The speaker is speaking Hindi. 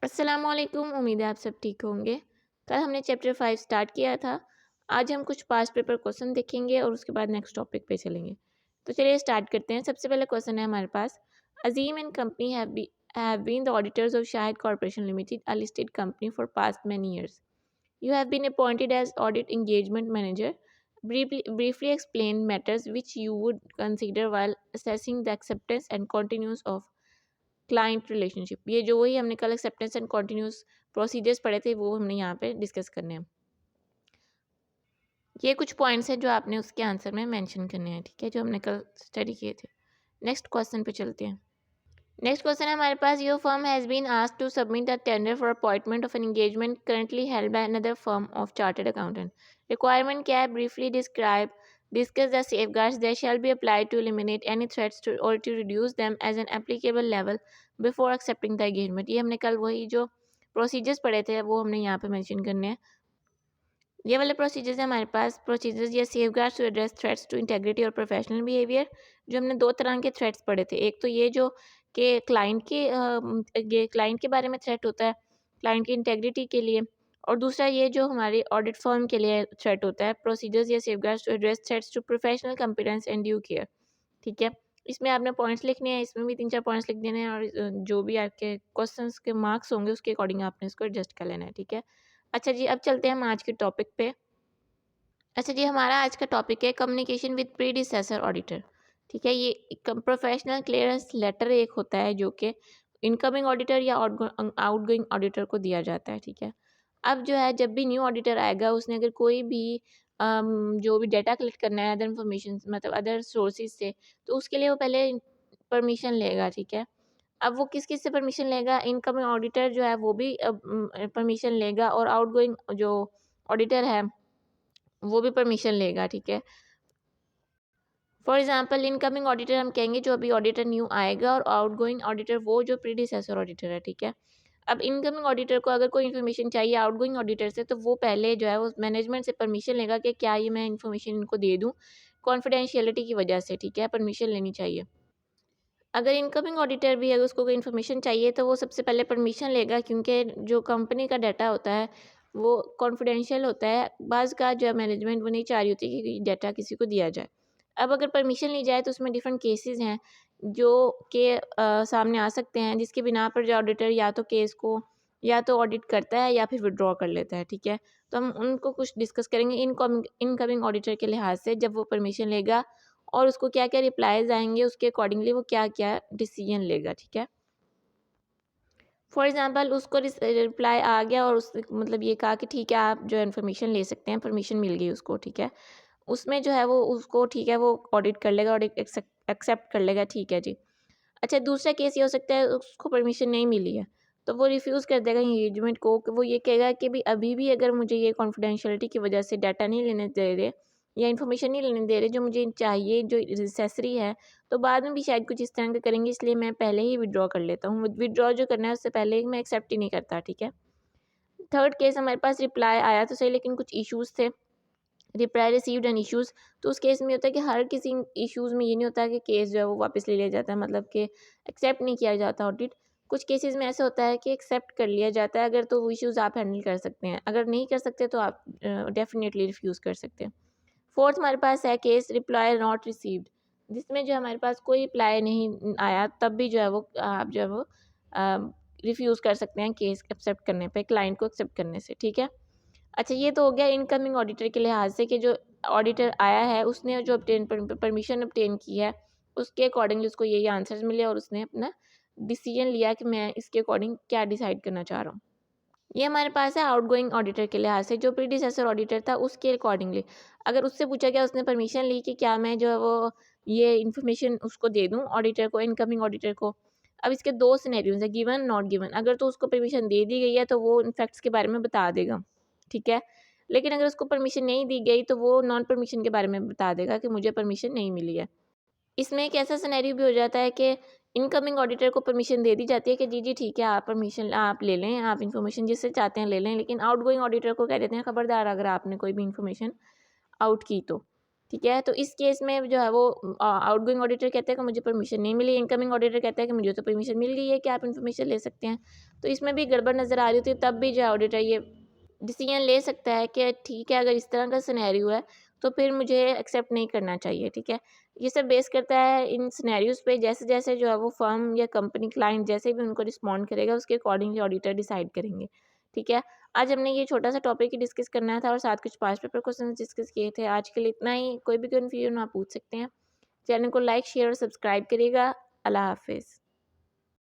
अस्सलामुअलैकुम। उम्मीद है आप सब ठीक होंगे। कल हमने चैप्टर 5 स्टार्ट किया था। आज हम कुछ पास्ट पेपर क्वेश्चन देखेंगे और उसके बाद नेक्स्ट टॉपिक पे चलेंगे। तो चलिए स्टार्ट करते हैं। सबसे पहले क्वेश्चन है हमारे पास, Azeem and company have been the auditors of Shahid corporation limited, a listed company, for past many years. You have been appointed as audit engagement manager. Briefly explain matters which you would consider while assessing the acceptance and continuance of client relationship. ये जो वही हमने कल एक्सेप्टेंस एंड कॉन्टिन्यूस प्रोसीजर्स पढ़े थे वो हमने यहाँ पे डिस्कस करने हैं। ये कुछ पॉइंट्स हैं जो आपने उसके आंसर में मेंशन करने हैं, ठीक है, जो हमने कल स्टडी किए थे। नेक्स्ट क्वेश्चन पे चलते हैं। नेक्स्ट क्वेश्चन है हमारे पास, your firm has been asked to submit the tender for appointment of an engagement currently held by another firm of chartered accountant. Requirement क्या है? Briefly describe discuss the safeguards that shall be applied to eliminate any threats to or to reduce them as an applicable level before accepting the engagement। ये हमने कल वही जो प्रोसीजर्स पढ़े थे वो हमने यहाँ पे मेंशन करने हैं। ये वाले प्रोसीजर्स हैं हमारे पास। प्रोसीजर्स या safeguards to address threats to integrity और प्रोफेशनल बिहेवियर। जो हमने दो तरह के थ्रेट्स पढ़े थे, एक तो ये जो कि क्लाइंट के बारे में थ्रेट होता है, क्लाइंट की इंटेग्रिटी के लिए, और दूसरा ये जो हमारी ऑडिट फर्म के लिए थ्रेट होता है। प्रोसीजर्स या safeguards to address threats to professional competence and due care, ठीक है। इसमें आपने पॉइंट्स लिखने हैं, इसमें भी 3-4 पॉइंट्स लिख देने हैं, और जो भी आपके क्वेश्चंस के मार्क्स होंगे उसके अकॉर्डिंग आपने इसको एडजस्ट कर लेना है, ठीक है। अच्छा जी, अब चलते हैं हम आज के टॉपिक पे। अच्छा जी, हमारा आज का टॉपिक है कम्युनिकेशन विद प्रीडिसेसर ऑडिटर, ठीक है। ये प्रोफेशनल क्लियरेंस लेटर एक होता है जो कि इनकमिंग ऑडिटर या आउटगोइंग ऑडिटर को दिया जाता है, ठीक है। अब जो है, जब भी न्यू ऑडिटर आएगा उसने अगर कोई भी जो भी डाटा कलेक्ट करना है अदर इन्फॉर्मेशन मतलब अदर सोर्सेज से, तो उसके लिए वो पहले परमिशन लेगा, ठीक है। अब वो किस किस से परमिशन लेगा? इनकमिंग ऑडिटर जो है वो भी परमिशन लेगा, और आउटगोइंग जो ऑडिटर है वो भी परमिशन लेगा, ठीक है। फॉर एग्जांपल इनकमिंग ऑडिटर हम कहेंगे जो अभी ऑडिटर न्यू आएगा, और आउटगोइंग ऑडिटर वो जो प्रीडिसेसर ऑडिटर है, ठीक है। अब इनकमिंग ऑडिटर को अगर कोई इन्फॉर्मेशन चाहिए आउटगोइंग ऑडिटर से, तो वो पहले जो है वो मैनेजमेंट से परमिशन लेगा कि क्या ये मैं इन्फॉर्मेशन इनको दे दूँ, कॉन्फिडेंशियलिटी की वजह से, ठीक है, परमिशन लेनी चाहिए। अगर इनकमिंग ऑडिटर भी अगर उसको कोई इन्फॉर्मेशन चाहिए तो वो सबसे पहले परमिशन लेगा, क्योंकि जो कंपनी का डाटा होता है वो कॉन्फिडेंशियल होता है। बाज़ का जो मैनेजमेंट वो नहीं चाह रही होती कि डाटा किसी को दिया जाए। अब अगर परमिशन ली जाए तो उसमें डिफरेंट केसेस हैं जो कि सामने आ सकते हैं, जिसके बिना पर जो ऑडिटर या तो केस को या तो ऑडिट करता है या फिर विड्रॉ कर लेता है, ठीक है। तो हम उनको कुछ डिस्कस करेंगे इनकमिंग ऑडिटर के लिहाज से, जब वो परमिशन लेगा और उसको क्या-क्या रिप्लाईज़ आएँगे उसके अकॉर्डिंगली वो क्या-क्या डिसीजन लेगा, ठीक है। फॉर एग्ज़ाम्पल उसको रिप्लाई आ गया और उसने मतलब ये कहा कि ठीक है आप जो है इन्फॉर्मेशन ले सकते हैं, परमिशन मिल गई उसको, ठीक है। उसमें जो है वो उसको ठीक है वो ऑडिट कर लेगा, ऑडिट एक्सेप्ट कर लेगा, ठीक है जी। अच्छा, दूसरा केस ये हो सकता है उसको परमिशन नहीं मिली है, तो वो रिफ्यूज़ कर देगा एंगेजमेंट को, कि वो ये कहेगा कि भी अभी भी अगर मुझे ये कॉन्फिडेंशियलिटी की वजह से डाटा नहीं लेने दे रहे या इन्फॉर्मेशन नहीं लेने दे रहे जो मुझे चाहिए, जो नेसेसरी है, तो बाद में भी शायद कुछ इस तरह का करेंगे, इसलिए मैं पहले ही विथड्रॉ कर लेता हूँ। विथड्रॉ जो करना है उससे पहले ही मैं एक्सेप्ट ही नहीं करता, ठीक है। थर्ड केस हमारे पास रिप्लाई आया तो सही लेकिन कुछ इश्यूज़ थे, रिप्लाई रिसीव्ड एंड इश्यूज़। तो उस केस में होता है कि हर किसी इश्यूज़ में ये नहीं होता कि केस जो है वो वापस ले लिया जाता है, मतलब कि एक्सेप्ट नहीं किया जाता ऑडिट। कुछ केसेस में ऐसा होता है कि एक्सेप्ट कर लिया जाता है अगर तो वो इश्यूज़ आप हैंडल कर सकते हैं, अगर नहीं कर सकते तो आप डेफिनेटली रिफ्यूज़ कर सकते हैं। फोर्थ हमारे पास है केस रिप्लाई नॉट रिसीव्ड, जिसमें जो हमारे पास कोई रिप्लाई नहीं आया, तब भी जो है वो आप जो है वो रिफ्यूज़ कर सकते हैं केस एक्सेप्ट करने पे, क्लाइंट को एक्सेप्ट करने से, ठीक है। अच्छा, ये तो हो गया इनकमिंग ऑडिटर के लिहाज से कि जो ऑडिटर आया है उसने जो परमिशन ऑब्टेन की है उसके अकॉर्डिंगली उसको यही आंसर्स मिले और उसने अपना डिसीजन लिया कि मैं इसके अकॉर्डिंग क्या डिसाइड करना चाह रहा हूँ। ये हमारे पास है आउटगोइंग ऑडिटर के लिहाज से, जो प्रीडिसेसर ऑडिटर था उसके अकॉर्डिंगली अगर उससे पूछा गया, उसने परमिशन ली कि क्या मैं जो है वो ये इन्फॉर्मेशन उसको दे दूँ ऑडिटर को, इनकमिंग ऑडिटर को। अब इसके दो सिनेरियोज है, गिवन नॉट गिवन। अगर तो उसको परमिशन दे दी गई है तो वो इन फैक्ट्स के बारे में बता देगा, ठीक है। लेकिन अगर उसको परमिशन नहीं दी गई तो वो नॉन परमिशन के बारे में बता देगा कि मुझे परमिशन नहीं मिली है। इसमें एक ऐसा सिनेरियो भी हो जाता है कि इनकमिंग ऑडिटर को परमिशन दे दी जाती है कि जी जी ठीक है, आप परमिशन आप ले लें, आप इन्फॉर्मेशन जिससे चाहते हैं ले लें, लेकिन आउटगोइंग ऑडिटर को कह देते हैं खबरदार अगर आपने कोई भी इन्फॉर्मेशन आउट की तो, ठीक है। तो इस केस में जो है वो आउटगोइंग ऑडिटर कहता है कि मुझे परमिशन नहीं मिली, इनकमिंग ऑडिटर कहता है कि मुझे तो परमिशन मिल गई है कि आप इन्फॉर्मेशन ले सकते हैं। तो इसमें भी गड़बड़ नज़र आ रही होती है, तब भी जो है ऑडिटर ये डिसीजन ले सकता है कि ठीक है, अगर इस तरह का सिनेरियो है तो फिर मुझे एक्सेप्ट नहीं करना चाहिए। ठीक है। ये सब बेस करता है इन सिनेरियोज पे, जैसे जैसे जो है वो फर्म या कंपनी क्लाइंट जैसे भी उनको रिस्पॉन्ड करेगा उसके अकॉर्डिंगली ऑडिटर डिसाइड करेंगे। ठीक है। आज हमने ये छोटा सा टॉपिक ही डिस्कस करना था और साथ कुछ पास पेपर क्वेश्चन डिस्कस किए थे। आज के लिए इतना ही। कोई भी कन्फ्यूजन आप पूछ सकते हैं। चैनल को लाइक शेयर और सब्सक्राइब करिएगा। अल्लाह हाफिज़।